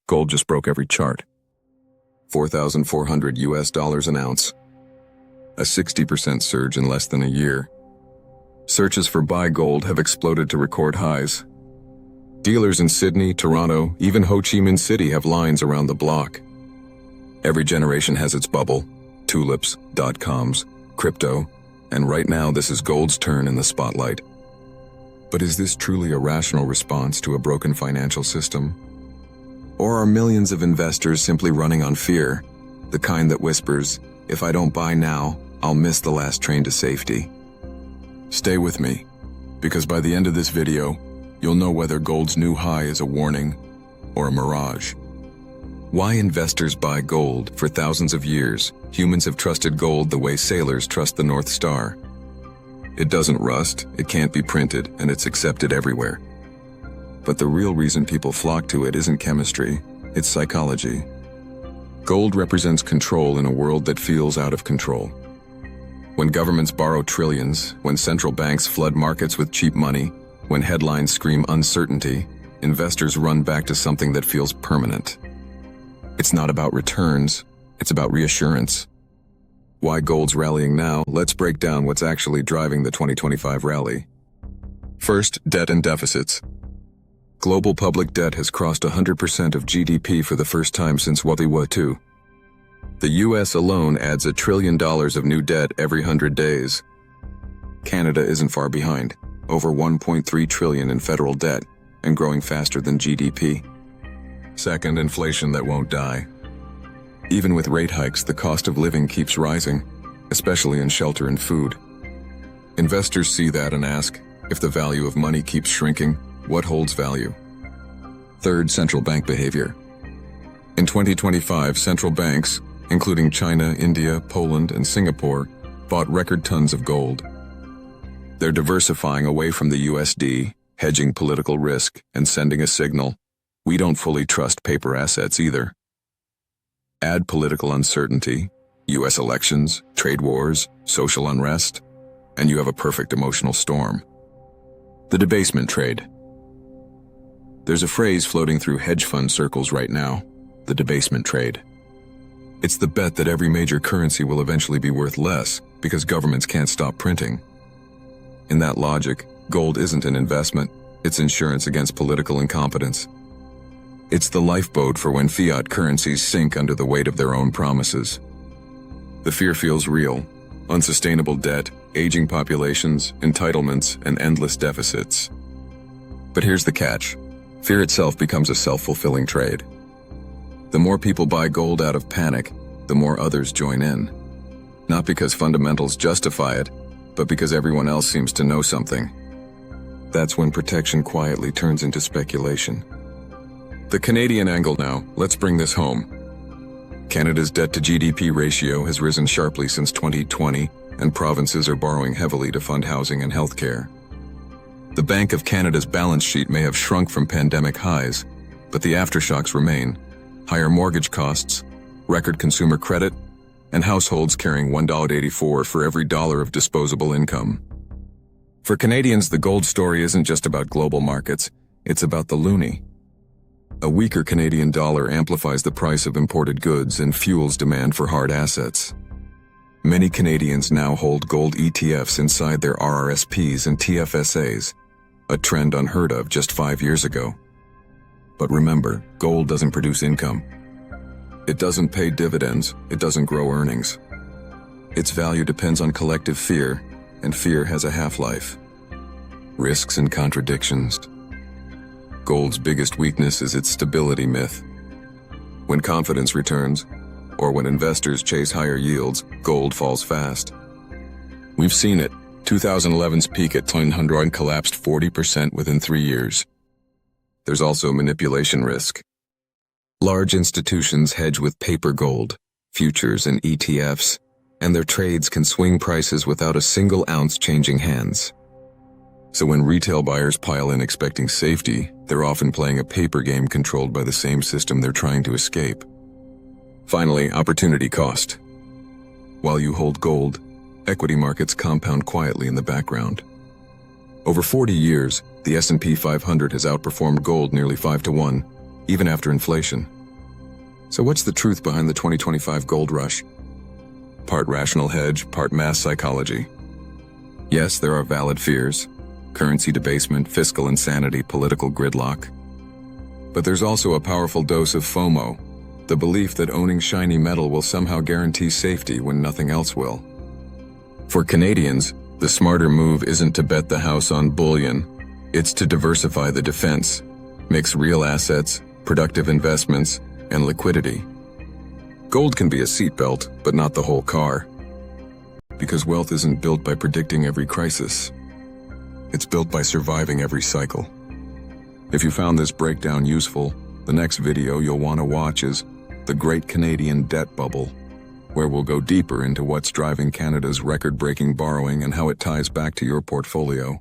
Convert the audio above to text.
Gold just broke every chart. $4,400 an ounce. A 60% surge in less than a year. Searches for buy gold have exploded to record highs. Dealers in Sydney, Toronto, even Ho Chi Minh City have lines around the block. Every generation has its bubble, tulips, dot-coms, crypto, and right now this is gold's turn in the spotlight. But is this truly a rational response to a broken financial system? Or are millions of investors simply running on fear, the kind that whispers, if I don't buy now, I'll miss the last train to safety? Stay with me, because by the end of this video, you'll know whether gold's new high is a warning or a mirage. Why investors buy gold. For thousands of years, humans have trusted gold the way sailors trust the North Star. It doesn't rust, it can't be printed, and it's accepted everywhere. But the real reason people flock to it isn't chemistry, it's psychology. Gold represents control in a world that feels out of control. When governments borrow trillions, when central banks flood markets with cheap money, when headlines scream uncertainty, investors run back to something that feels permanent. It's not about returns, it's about reassurance. Why gold's rallying now? Let's break down what's actually driving the 2025 rally. First, debt and deficits. Global public debt has crossed 100% of GDP for the first time since World War II. The US alone adds $1 trillion of new debt every 100 days. Canada isn't far behind, over $1.3 trillion in federal debt, and growing faster than GDP. Second, inflation that won't die. Even with rate hikes, the cost of living keeps rising, especially in shelter and food. Investors see that and ask, if the value of money keeps shrinking, what holds value? Third, central bank behavior. In 2025, central banks, including China, India, Poland, and Singapore, bought record tons of gold. They're diversifying away from the USD, hedging political risk, and sending a signal. We don't fully trust paper assets either. Add political uncertainty, US elections, trade wars, social unrest, and you have a perfect emotional storm. The debasement trade. There's a phrase floating through hedge fund circles right now, the debasement trade. It's the bet that every major currency will eventually be worth less because governments can't stop printing. In that logic, gold isn't an investment, it's insurance against political incompetence. It's the lifeboat for when fiat currencies sink under the weight of their own promises. The fear feels real. Unsustainable debt, aging populations, entitlements, and endless deficits. But here's the catch. Fear itself becomes a self-fulfilling trade. The more people buy gold out of panic, the more others join in. Not because fundamentals justify it, but because everyone else seems to know something. That's when protection quietly turns into speculation. The Canadian angle now, let's bring this home. Canada's debt to GDP ratio has risen sharply since 2020, and provinces are borrowing heavily to fund housing and healthcare. The Bank of Canada's balance sheet may have shrunk from pandemic highs, but the aftershocks remain. Higher mortgage costs, record consumer credit, and households carrying $1.84 for every dollar of disposable income. For Canadians, the gold story isn't just about global markets, it's about the loonie. A weaker Canadian dollar amplifies the price of imported goods and fuels demand for hard assets. Many Canadians now hold gold ETFs inside their RRSPs and TFSAs, a trend unheard of just 5 years ago. But remember, gold doesn't produce income. It doesn't pay dividends, it doesn't grow earnings. Its value depends on collective fear, and fear has a half-life. Risks and contradictions. Gold's biggest weakness is its stability myth. When confidence returns, or when investors chase higher yields, gold falls fast. We've seen it. 2011's peak at 100 collapsed 40% within 3 years. There's also manipulation risk. Large institutions hedge with paper gold, futures, and ETFs, and their trades can swing prices without a single ounce changing hands. So when retail buyers pile in expecting safety, they're often playing a paper game controlled by the same system they're trying to escape. Finally, opportunity cost. While you hold gold, equity markets compound quietly in the background. Over 40 years, the S&P 500 has outperformed gold nearly 5 to 1, even after inflation. So what's the truth behind the 2025 gold rush? Part rational hedge, part mass psychology. Yes, there are valid fears: currency debasement, fiscal insanity, political gridlock. But there's also a powerful dose of FOMO, the belief that owning shiny metal will somehow guarantee safety when nothing else will. For Canadians, the smarter move isn't to bet the house on bullion, it's to diversify the defense, mix real assets, productive investments, and liquidity. Gold can be a seatbelt, but not the whole car. Because wealth isn't built by predicting every crisis. It's built by surviving every cycle. If you found this breakdown useful, the next video you'll want to watch is The Great Canadian Debt Bubble, where we'll go deeper into what's driving Canada's record-breaking borrowing and how it ties back to your portfolio.